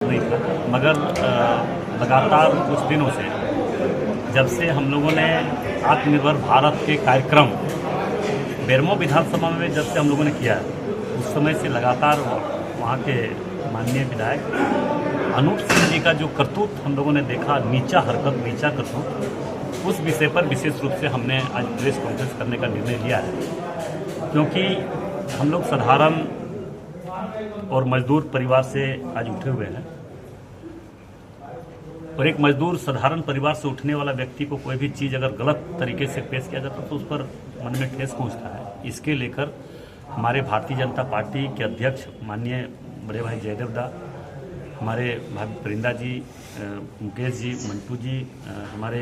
नहीं था, मगर लगातार कुछ दिनों से जब से हम लोगों ने आत्मनिर्भर भारत के कार्यक्रम बेरमो विधानसभा में जब से हम लोगों ने किया उस समय से लगातार वहाँ के माननीय विधायक अनूप सिंह जी का जो करतूत हम लोगों ने देखा, नीचा हरकत, नीचा करतूत, उस विषय पर विशेष रूप से हमने आज प्रेस कॉन्फ्रेंस करने का निर्णय लिया है। क्योंकि हम लोग साधारण और मजदूर परिवार से आज उठे हुए हैं, और एक मजदूर साधारण परिवार से उठने वाला व्यक्ति को कोई भी चीज़ अगर गलत तरीके से पेश किया जाता तो उस पर मन में ठेस पहुंचता है। इसके लेकर हमारे भारतीय जनता पार्टी के अध्यक्ष माननीय बड़े भाई जयदेव दा, हमारे भाई परिंदा जी, मुकेश जी, मंटू जी, हमारे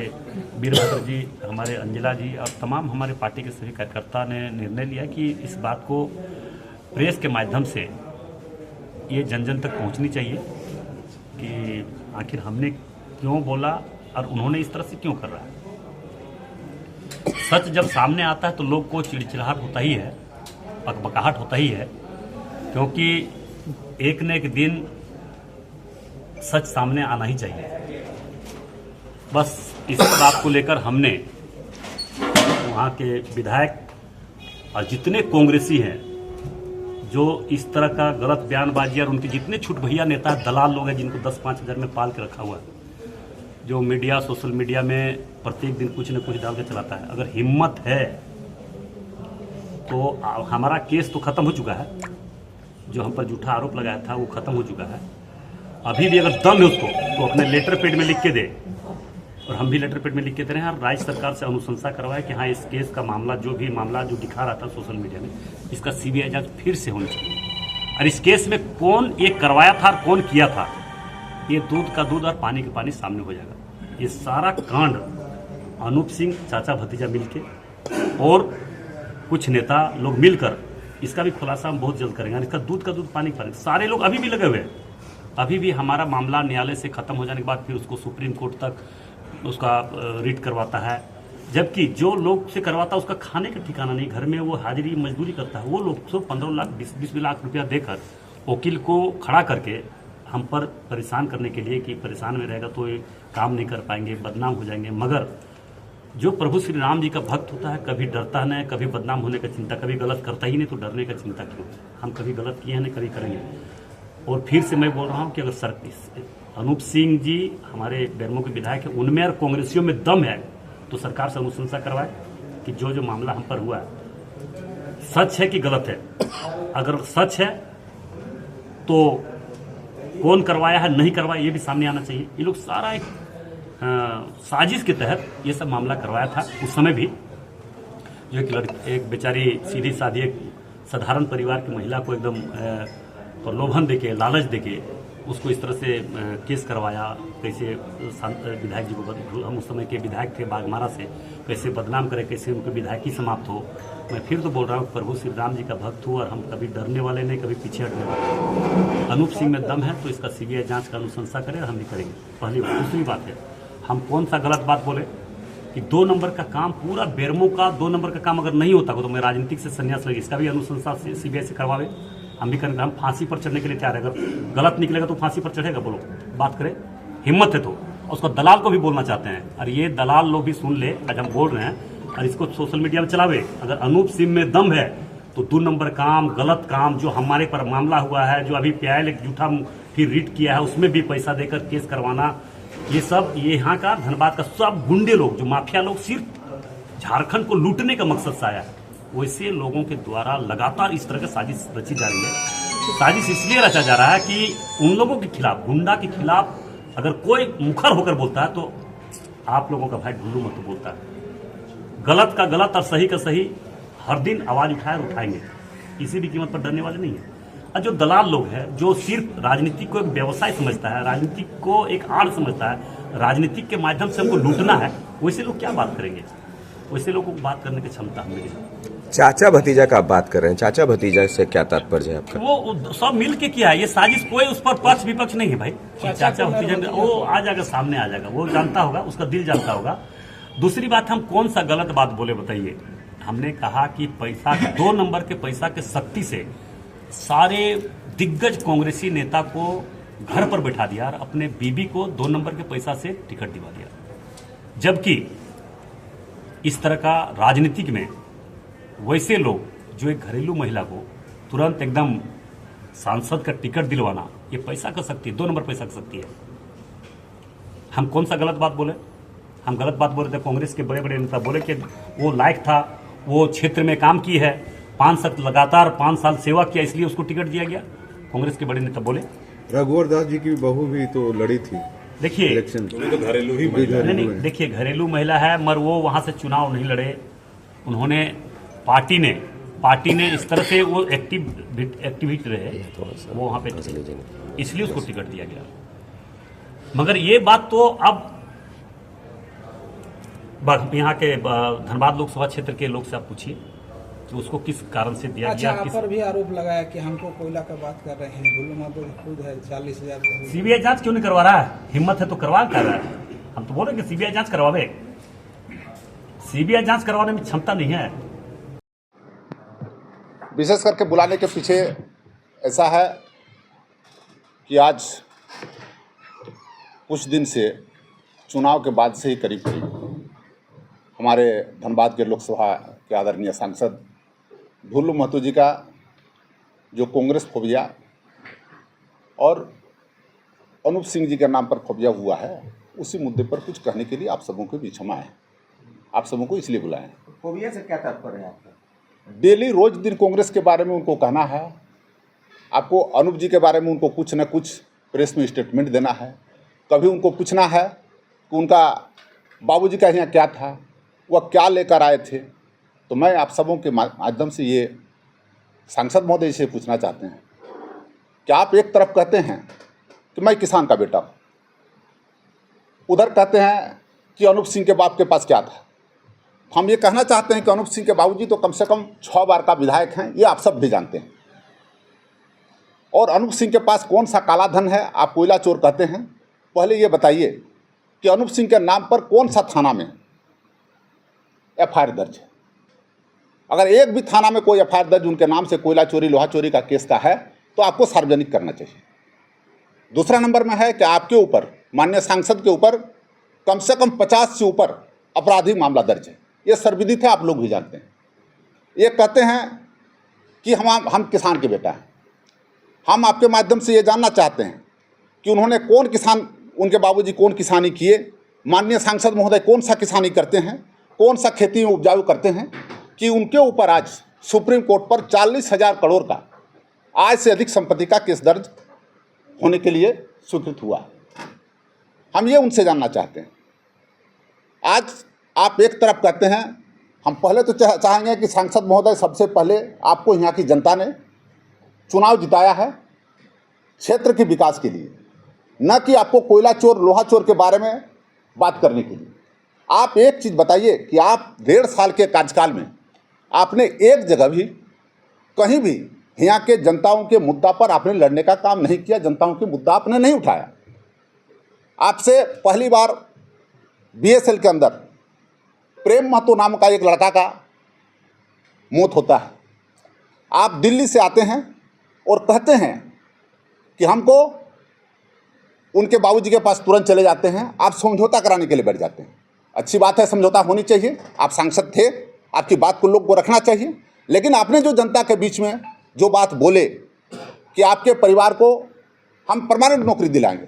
वीरभद्र जी, हमारे अंजला जी और तमाम हमारे पार्टी के सभी कार्यकर्ता ने निर्णय लिया कि इस बात को प्रेस के माध्यम से ये जन जन तक पहुंचनी चाहिए कि आखिर हमने क्यों बोला और उन्होंने इस तरह से क्यों कर रहा है। सच जब सामने आता है तो लोग को चिड़चिड़ाहट होता ही है, बकबकाहट होता ही है, क्योंकि एक न एक दिन सच सामने आना ही चाहिए। बस इस बात को लेकर हमने वहाँ के विधायक और जितने कांग्रेसी हैं जो इस तरह का गलत बयानबाजी और उनके जितने छुट भैया नेता दलाल लोग हैं जिनको 10-5 हज़ार में पाल के रखा हुआ है, जो मीडिया सोशल मीडिया में प्रत्येक दिन कुछ न कुछ डाल के चलाता है, अगर हिम्मत है तो हमारा केस तो खत्म हो चुका है, जो हम पर झूठा आरोप लगाया था वो खत्म हो चुका है। अभी भी अगर दम है उसको तो अपने लेटर पेड में लिख के दे, और हम भी लेटर पेड में लिख के दे रहे हैं और राज्य सरकार से अनुशंसा करवाए कि हाँ, इस केस का मामला जो दिखा रहा था सोशल मीडिया में, इसका सीबीआई जांच फिर से होनी चाहिए। और इस केस में कौन ये करवाया था और कौन किया था, ये दूध का दूध और पानी का पानी सामने हो जाएगा। ये सारा कांड अनूप सिंह चाचा भतीजा मिलके और कुछ नेता लोग मिलकर इसका भी खुलासा हम बहुत जल्द करेंगे। इसका दूध का दूध पानी का पानी, सारे लोग अभी भी लगे हुए हैं। अभी भी हमारा मामला न्यायालय से खत्म हो जाने के बाद फिर उसको सुप्रीम कोर्ट तक उसका रिट करवाता है, जबकि जो लोग से करवाता है उसका खाने का ठिकाना नहीं, घर में वो हाजिरी मजदूरी करता है। वो लोग तो 15 लाख 20 लाख रुपया देकर वकील को खड़ा करके हम पर परेशान करने के लिए कि परेशान में रहेगा तो ये काम नहीं कर पाएंगे, बदनाम हो जाएंगे। मगर जो प्रभु श्री राम जी का भक्त होता है कभी डरता नहीं, कभी बदनाम होने का चिंता, कभी गलत करता ही नहीं तो डरने का चिंता क्यों। हम कभी गलत किए हैं नहीं, कभी करेंगे। और फिर से मैं बोल रहा हूँ कि अगर अनूप सिंह जी हमारे बेरमो के विधायक है, उनमें और कांग्रेसियों में दम है तो सरकार से अनुशंसा करवाए कि जो मामला हम पर हुआ है सच है कि गलत है। अगर सच है तो कौन करवाया है, नहीं करवाया, ये भी सामने आना चाहिए। ये लोग सारा एक साजिश के तहत ये सब मामला करवाया था। उस समय भी जो एक बेचारी सीधी साधी एक साधारण परिवार की महिला को एकदम प्रलोभन देके, लालच देके उसको इस तरह से केस करवाया। कैसे विधायक जी को, हम उस समय के विधायक थे बागमारा से, कैसे बदनाम करे, कैसे उनकी विधायकी समाप्त हो। मैं फिर तो बोल रहा हूँ प्रभु श्री राम जी का भक्त हूँ और हम कभी डरने वाले नहीं, कभी पीछे हटने वाले। अनूप सिंह में दम है तो इसका सीबीआई जांच का अनुशंसा करें और हम भी करेंगे। पहली बात। दूसरी बात है, हम कौन सा गलत बात बोले कि 2 नंबर का काम, पूरा बेरमो का 2 नंबर का काम अगर नहीं होता तो मैं राजनीतिक से संन्यास लगी, इसका भी अनुशंसा सीबीआई से करवावे। हम भी करेंगे। हम फांसी पर चढ़ने के लिए तैयार है। अगर गलत निकलेगा तो फांसी पर चढ़ेगा, बोलो, बात करें, हिम्मत है तो। उसको दलाल को भी बोलना चाहते हैं, और ये दलाल लोग भी सुन ले, आज हम बोल रहे हैं और इसको सोशल मीडिया में चलावे। अगर अनूप सिंह में दम है तो 2 नंबर काम, गलत काम जो हमारे पर मामला हुआ है, जो अभी PIL एक झूठा फिर रिट किया है, उसमें भी पैसा देकर केस करवाना, ये सब ये यहाँ का धनबाद का सब गुंडे लोग, जो माफिया लोग सिर्फ झारखंड को लूटने का मकसद से आया है, वैसे लोगों के द्वारा लगातार इस तरह की साजिश रची जा रही है। साजिश इसलिए रचा जा रहा है कि उन लोगों के खिलाफ, गुंडा के खिलाफ अगर कोई मुखर होकर बोलता है तो आप लोगों का भाई ढुल्लू मत बोलता है। गलत का गलत और सही का सही हर दिन आवाज उठाएंगे, किसी भी कीमत पर डरने वाले नहीं है। और जो दलाल लोग हैं, जो सिर्फ राजनीति को एक व्यवसाय समझता है, राजनीति को एक आड़ समझता है, राजनीतिक के माध्यम से हमको लूटना है, वैसे लोग क्या बात करेंगे। वैसे लोगों को बात करने की क्षमता हम नहीं। चाचा भतीजा का आप बात कर रहे हैं, चाचा भतीजा से क्या तात्पर्य है आपका? वो सब मिल के किया है ये साजिश, कोई उस पर पक्ष विपक्ष नहीं है भाई। चाचा भतीजा वो आ जाएगा, सामने आ जाएगा, वो जानता होगा, उसका दिल जानता होगा। दूसरी बात, हम कौन सा गलत बात बोले बताइए। हमने कहा कि पैसा, 2 नंबर के पैसा के शक्ति से सारे दिग्गज कांग्रेसी नेता को घर पर बैठा दिया और अपने बीबी को 2 नंबर के पैसा से टिकट दिवा दिया। जबकि इस तरह का राजनीतिक में वैसे लोग जो एक घरेलू महिला को तुरंत एकदम सांसद का टिकट दिलवाना, ये पैसा कर सकती है, 2 नंबर पैसा कर सकती है। हम कौन सा गलत बात बोले? हम गलत बात बोले थे। कांग्रेस के बड़े बड़े नेता बोले कि वो लायक था, वो क्षेत्र में काम की है, 5 साल लगातार 5 साल सेवा किया, इसलिए उसको टिकट दिया गया। कांग्रेस के बड़े नेता बोले। रघुवर दास जी की बहू भी तो लड़ी थी देखिए इलेक्शन, तो घरेलू ही नहीं, देखिए घरेलू महिला है, मगर वो वहां से चुनाव नहीं लड़े। उन्होंने पार्टी ने इस तरह से वो एक्टिविटी रहे वो वहां पे, इसलिए उसको टिकट दिया गया। मगर ये बात तो अब यहाँ के धनबाद लोकसभा क्षेत्र के लोग से आप पूछिए कि उसको किस कारण से दिया अच्छा, गया। आप पर भी आरोप लगाया कि हमको कोयला का बात कर रहे हैं। भुल्लू महतो खुद है 40,000। सीबीआई जांच क्यों नहीं करवा रहा है? हिम्मत है तो करवा कर रहा है। हम तो बोल रहे कि सीबीआई जांच करवावे। सीबीआई जांच करवाने में क्षमता नहीं है। विशेष करके बुलाने के पीछे ऐसा है कि आज कुछ दिन से चुनाव के बाद से ही करीब हमारे धनबाद के लोकसभा के आदरणीय सांसद भुल्लू महतो जी का जो कांग्रेस फोबिया और अनूप सिंह जी के नाम पर फोबिया हुआ है, उसी मुद्दे पर कुछ कहने के लिए आप सबों के बीच हम आए। आप सबों को इसलिए बुलाए हैं। फोबिया से क्या तात्पर्य है आपका? डेली रोज दिन कांग्रेस के बारे में उनको कहना है, आपको अनूप जी के बारे में उनको कुछ न कुछ प्रेस में स्टेटमेंट देना है। कभी उनको पूछना है कि उनका बाबूजी का यहाँ क्या था, वह क्या लेकर आए थे। तो मैं आप सबों के माध्यम से ये सांसद महोदय से पूछना चाहते हैं कि आप एक तरफ कहते हैं कि मैं किसान का बेटा हूँ, उधर कहते हैं कि अनूप सिंह के बाप के पास क्या था। हम ये कहना चाहते हैं कि अनूप सिंह के बाबूजी तो कम से कम 6 बार का विधायक हैं, ये आप सब भी जानते हैं। और अनूप सिंह के पास कौन सा काला धन है, आप कोयला चोर कहते हैं। पहले ये बताइए कि अनूप सिंह के नाम पर कौन सा थाना में एफआईआर दर्ज है। अगर एक भी थाना में कोई एफआईआर दर्ज उनके नाम से कोयला चोरी लोहा चोरी का केस का है तो आपको सार्वजनिक करना चाहिए। दूसरा नंबर में है कि आपके ऊपर, माननीय सांसद के ऊपर कम से कम 50 से ऊपर आपराधिक मामला दर्ज है। ये सर्वविदित है, आप लोग भी जानते हैं। ये कहते हैं कि हम किसान के बेटा हैं। हम आपके माध्यम से ये जानना चाहते हैं कि उन्होंने कौन किसान, उनके बाबूजी कौन किसानी किए, माननीय सांसद महोदय कौन सा किसानी करते हैं, कौन सा खेती में उपजाऊ करते हैं, कि उनके ऊपर आज सुप्रीम कोर्ट पर 40,000 करोड़ का आय से अधिक संपत्ति का केस दर्ज होने के लिए स्वीकृत हुआ। हम ये उनसे जानना चाहते हैं। आज आप एक तरफ कहते हैं, हम पहले तो चाहेंगे कि सांसद महोदय, सबसे पहले आपको यहाँ की जनता ने चुनाव जिताया है क्षेत्र के विकास के लिए, न कि आपको कोयला चोर लोहा चोर के बारे में बात करने के लिए। आप एक चीज़ बताइए कि आप 1.5 साल के कार्यकाल में आपने एक जगह भी, कहीं भी यहाँ के जनताओं के मुद्दा पर आपने लड़ने का काम नहीं किया, जनताओं के मुद्दा आपने नहीं उठाया। आपसे पहली बार बीएसएल के अंदर प्रेम महतो नाम का एक लड़का का मौत होता है। आप दिल्ली से आते हैं और कहते हैं कि हमको उनके बाबूजी के पास तुरंत चले जाते हैं, आप समझौता कराने के लिए बैठ जाते हैं। अच्छी बात है, समझौता होनी चाहिए, आप सांसद थे, आपकी बात को लोग को रखना चाहिए। लेकिन आपने जो जनता के बीच में जो बात बोले कि आपके परिवार को हम परमानेंट नौकरी दिलाएंगे,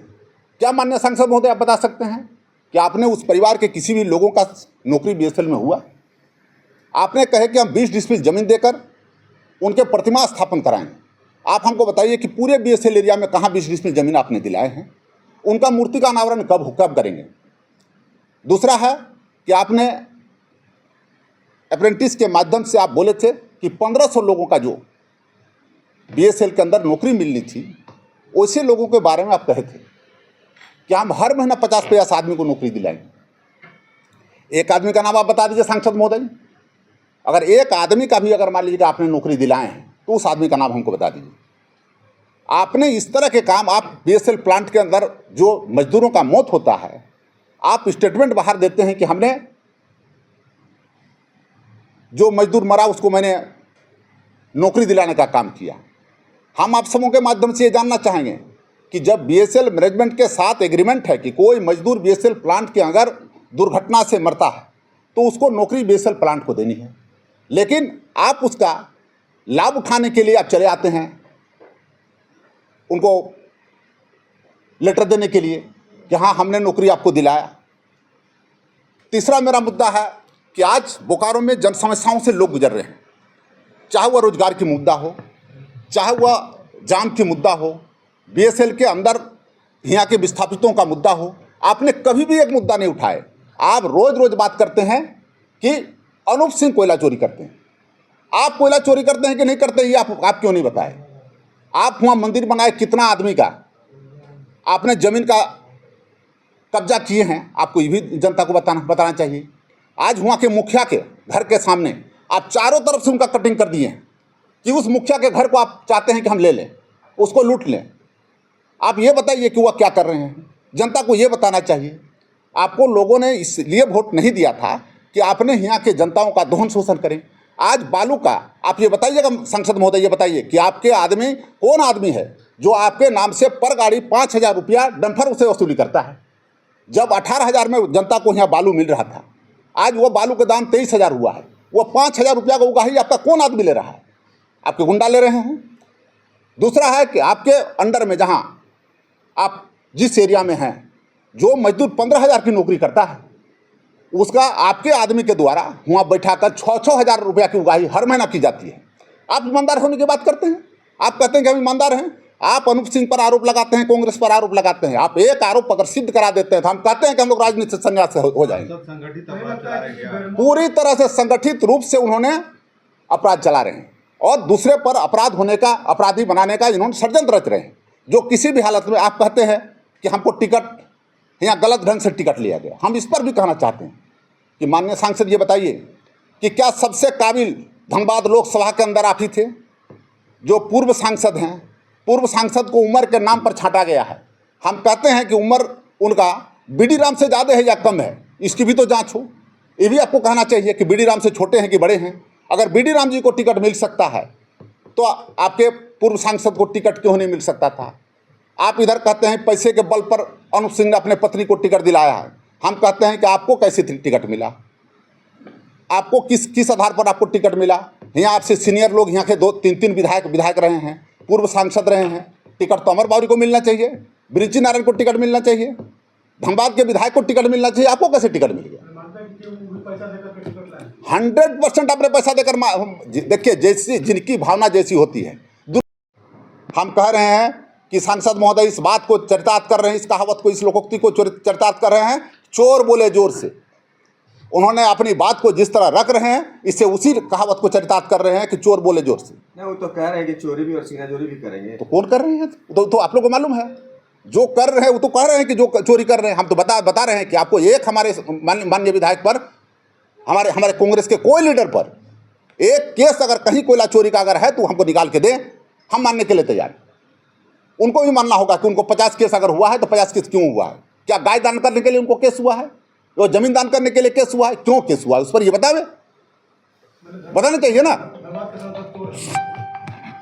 क्या माननीय सांसद महोदय आप बता सकते हैं कि आपने उस परिवार के किसी भी लोगों का नौकरी बीएसएल में हुआ? आपने कहे कि हम 20 डिसमिल जमीन देकर उनके प्रतिमा स्थापन कराएंगे। आप हमको बताइए कि पूरे बीएसएल एरिया में कहाँ 20 डिसमिल जमीन आपने दिलाए हैं? उनका मूर्ति का अनावरण कब करेंगे? दूसरा है कि आपने अप्रेंटिस के माध्यम से आप बोले थे कि 1500 लोगों का जो बीएसएल के अंदर नौकरी मिलनी थी, वैसे लोगों के बारे में आप कहे थे कि हम हर महीना 50-50 आदमी को नौकरी दिलाएंगे। एक आदमी का नाम आप बता दीजिए सांसद महोदय। अगर एक आदमी का भी अगर मान लीजिए आपने नौकरी दिलाए हैं तो उस आदमी का नाम हमको बता दीजिए। आपने इस तरह के काम, आप बीएसएल प्लांट के अंदर जो मजदूरों का मौत होता है, आप स्टेटमेंट बाहर देते हैं कि हमने जो मजदूर मरा उसको मैंने नौकरी दिलाने का काम किया। हम आप सबों के माध्यम से ये जानना चाहेंगे कि जब बीएसएल मैनेजमेंट के साथ एग्रीमेंट है कि कोई मजदूर बीएसएल प्लांट के अगर दुर्घटना से मरता है तो उसको नौकरी बीएसएल प्लांट को देनी है, लेकिन आप उसका लाभ उठाने के लिए आप चले आते हैं उनको लेटर देने के लिए कि हाँ हमने नौकरी आपको दिलाया। तीसरा मेरा मुद्दा है कि आज बोकारो में जन समस्याओं से लोग गुजर रहे हैं, चाहे वह रोजगार की मुद्दा हो, चाहे वह जाम की मुद्दा हो, बीएसएल के अंदर यहाँ के विस्थापितों का मुद्दा हो। आपने कभी भी एक मुद्दा नहीं उठाए। आप रोज रोज बात करते हैं कि अनूप सिंह कोयला चोरी करते हैं। आप कोयला चोरी करते हैं कि नहीं करते, ये आप क्यों नहीं बताए? आप वहाँ मंदिर बनाए, कितना आदमी का आपने जमीन का कब्जा किए हैं, आपको ये भी जनता को बताना चाहिए। आज वहाँ के मुखिया के घर के सामने आप चारों तरफ से उनका कटिंग कर दिए हैं कि उस मुखिया के घर को आप चाहते हैं कि हम ले लें, उसको लूट लें। आप ये बताइए कि वह क्या कर रहे हैं, जनता को ये बताना चाहिए। आपको लोगों ने इसलिए वोट नहीं दिया था कि आपने यहाँ के जनताओं का दोहन शोषण करें। आज बालू का आप ये बताइएगा सांसद महोदय, ये बताइए कि आपके आदमी कौन आदमी है जो आपके नाम से पर गाड़ी 5,000 रुपया डंफर उसे वसूली करता है, जब 18,000 में जनता को यहाँ बालू मिल रहा था। आज वो बालू का दाम 23,000 हुआ है, वो 5,000 रुपया का उगाही आपका कौन आदमी ले रहा है? आपके गुंडा ले रहे हैं। दूसरा है कि आपके अंडर में जहाँ आप जिस एरिया में हैं, जो मजदूर 15,000 की नौकरी करता है, उसका आपके आदमी के द्वारा वहाँ बैठाकर 6-6 हज़ार रुपया की उगाही हर महीना की जाती है। आप ईमानदार होने की बात करते हैं, आप कहते हैं कि हम ईमानदार हैं। आप अनूप सिंह पर आरोप लगाते हैं, कांग्रेस पर आरोप लगाते हैं। आप एक आरोप अगर सिद्ध करा देते हैं तो हम कहते हैं कि हम लोग राजनीति से संन्यास हो जाएंगे। पूरी तरह से संगठित रूप से उन्होंने अपराध चला रहे हैं और दूसरे पर अपराध होने का, अपराधी बनाने का इन्होंने षड्यंत्र रच रहे हैं। जो किसी भी हालत में आप कहते हैं कि हमको टिकट यहाँ गलत ढंग से टिकट लिया गया। हम इस पर भी कहना चाहते हैं कि माननीय सांसद ये बताइए कि क्या सबसे काबिल धनबाद लोकसभा के अंदर आप ही थे? जो पूर्व सांसद हैं, पूर्व सांसद को उम्र के नाम पर छांटा गया है। हम कहते हैं कि उम्र उनका बीडी राम से ज़्यादा है या कम है, इसकी भी तो जांच हो। ये भी आपको कहना चाहिए कि बीडी राम से छोटे हैं कि बड़े हैं। अगर बीडी राम जी को टिकट मिल सकता है तो आपके पूर्व सांसद को टिकट क्यों नहीं मिल सकता था? आप इधर कहते हैं पैसे के बल पर अनूप सिंह ने अपने पत्नी को टिकट दिलाया है। हम कहते हैं कि आपको कैसे टिकट मिला? आपको किस आधार पर आपको टिकट मिला? यहाँ आपसे सीनियर लोग यहाँ के 2-3 विधायक रहे हैं, पूर्व सांसद रहे हैं। टिकट तो अमर बावरी को मिलना चाहिए, बृंची नारायण को टिकट मिलना चाहिए, धनबाद के विधायक को टिकट मिलना चाहिए। आपको कैसे टिकट मिल गया? 100% आपने पैसा देकर। देखिए, जैसी जिनकी भावना जैसी होती है। हम कह रहे हैं कि सांसद महोदय इस बात को चरितार्थ कर रहे हैं, इस कहावत को, इस लोकोक्ति को चरितार्थ कर रहे हैं, चोर बोले जोर से। उन्होंने अपनी बात को जिस तरह रख रहे हैं, इससे उसी कहावत को चरितार्थ कर रहे हैं कि चोर बोले जोर से। नहीं, वो तो कह रहे हैं कि चोरी भी और सीनाजोरी भी करेंगे। तो कौन कर रहे हैं? तो आप लोगों को मालूम है। जो कर रहे हैं वो तो कह रहे हैं कि जो चोरी कर रहे हैं। हम तो बता रहे हैं कि आपको एक हमारे माननीय विधायक पर, हमारे कांग्रेस के कोई लीडर पर एक केस अगर कहीं कोयला चोरी का अगर है तो हमको निकाल के दें, हम मानने के लिए तैयार हैं। उनको भी मानना होगा कि उनको 50 केस अगर हुआ है तो 50 केस क्यों हुआ है? क्या गाय दान करने के लिए उनको केस हुआ है? वो जमीन दान करने के लिए केस हुआ है? क्यों केस हुआ है उस पर ये बताना चाहिए ना।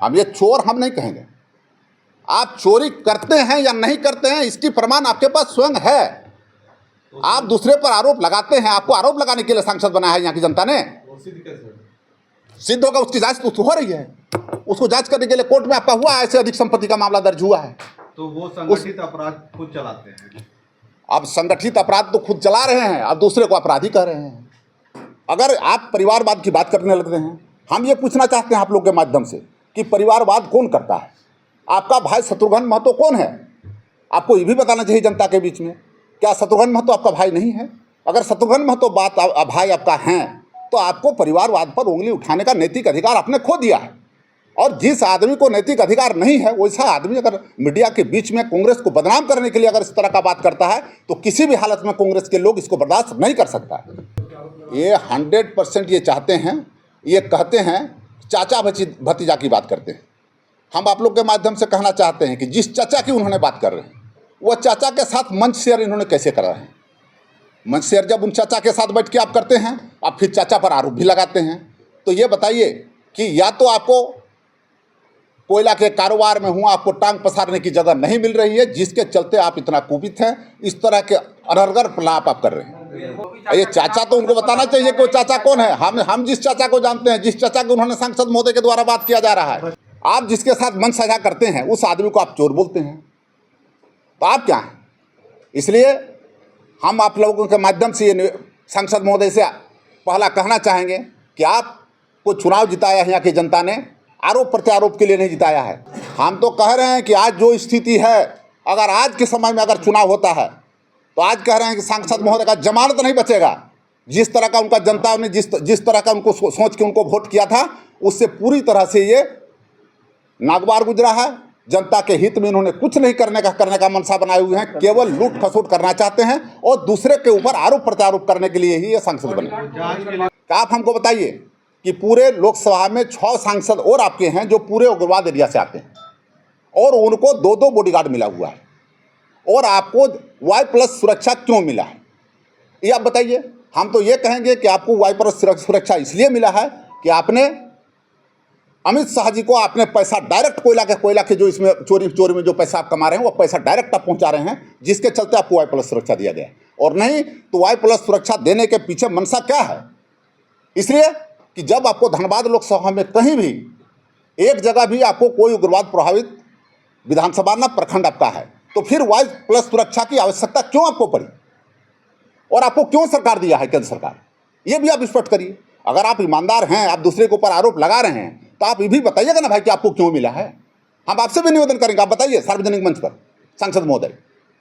अब ये चोर हम नहीं कहेंगे। आप चोरी करते हैं या नहीं करते हैं, इसकी प्रमाण आपके पास स्वयं है। आप दूसरे पर आरोप लगाते हैं। आपको आरोप लगाने के लिए सांसद बनाया है यहाँ की जनता ने। सिद्ध होगा, उसकी जांच तो हो रही है। उसको जांच करने के लिए कोर्ट में आपका हुआ है, ऐसे अधिक संपत्ति का मामला दर्ज हुआ है। तो वो संगठित अपराध खुद चलाते हैं। अब संगठित अपराध तो खुद चला रहे हैं, अब दूसरे को अपराधी कह रहे हैं। अगर आप परिवारवाद की बात करने लगते हैं, हम ये पूछना चाहते हैं आप लोग के माध्यम से कि परिवारवाद कौन करता है? आपका भाई शत्रुघ्न महतो कौन है? आपको ये भी बताना चाहिए जनता के बीच में। क्या शत्रुघ्न महतो आपका भाई नहीं है? अगर शत्रुघ्न महतो भाई आपका हैं तो आपको परिवारवाद पर उंगली उठाने का नैतिक अधिकार आपने खो दिया है। और जिस आदमी को नैतिक अधिकार नहीं है, वैसा आदमी अगर मीडिया के बीच में कांग्रेस को बदनाम करने के लिए अगर इस तरह का बात करता है तो किसी भी हालत में कांग्रेस के लोग इसको बर्दाश्त नहीं कर सकता है। ये 100% ये चाहते हैं, ये कहते हैं, चाचा भतीजा की बात करते हैं। हम आप लोग के माध्यम से कहना चाहते हैं कि जिस चाचा की उन्होंने बात कर रहे हैं, वह चाचा के साथ मंच शेयर इन्होंने कैसे करा है? मंच शेयर जब उन चाचा के साथ बैठ के आप करते हैं, आप फिर चाचा पर आरोप भी लगाते हैं। तो ये बताइए कि या तो आपको कोयला के कारोबार में हूँ, आपको टांग पसारने की जगह नहीं मिल रही है, जिसके चलते आप इतना कुपित हैं। इस तरह के अनर्गल प्रलाप आप कर रहे हैं। ये चाचा तो उनको बताना चाहिए कि वो चाचा कौन है। हम जिस चाचा को जानते हैं, जिस चाचा को उन्होंने सांसद महोदय के द्वारा बात किया जा रहा है, आप जिसके साथ मन साझा करते हैं उस आदमी को आप चोर बोलते हैं, तो आप क्या हैं? इसलिए हम आप लोगों के माध्यम से ये सांसद महोदय से पहला कहना चाहेंगे कि आपको चुनाव जिताया है यहाँ की जनता ने, आरोप प्रत्यारोप के लिए नहीं जिताया है। हम तो कह रहे हैं कि आज जो स्थिति है, अगर आज के समय में अगर चुनाव होता है तो आज कह रहे हैं कि सांसद महोदय का जमानत नहीं बचेगा। जिस तरह का उनका जनता ने जिस तरह का उनको सोच के उनको वोट किया था, उससे पूरी तरह से ये नागवार गुजरा है। जनता के हित में इन्होंने कुछ नहीं करने का मनसा बनाए हुए हैं, केवल लूट खसोट करना चाहते हैं और दूसरे के ऊपर आरोप प्रत्यारोप करने के लिए ही ये सांसद बने। आप हमको बताइए कि पूरे लोकसभा में 6 सांसद और आपके हैं जो पूरे उग्रवाद एरिया से आते हैं और उनको 2-2 बॉडीगार्ड मिला हुआ है, और आपको Y+ सुरक्षा क्यों मिला है ये आप बताइए। हम तो ये कहेंगे कि आपको Y+ सुरक्षा इसलिए मिला है कि आपने अमित शाह जी को आपने पैसा डायरेक्ट कोयला के जो इसमें चोरी में जो पैसा आप कमा रहे हैं वो पैसा डायरेक्ट आप पहुंचा रहे हैं, जिसके चलते आपको Y+ सुरक्षा दिया गया। और नहीं तो Y+ सुरक्षा देने के पीछे मनसा क्या है? इसलिए कि जब आपको धनबाद लोकसभा में कहीं भी एक जगह भी आपको कोई उग्रवाद प्रभावित विधानसभा न प्रखंड आपका है, तो फिर Y+ सुरक्षा की आवश्यकता क्यों आपको पड़ी और आपको क्यों सरकार दिया है केंद्र सरकार? ये भी आप स्पष्ट करिए। अगर आप ईमानदार हैं, आप दूसरे के ऊपर आरोप लगा रहे हैं, तो आप ये भी बताइएगा ना भाई कि आपको क्यों मिला है। हम आपसे भी निवेदन करेंगे, आप बताइए सार्वजनिक मंच पर सांसद महोदय।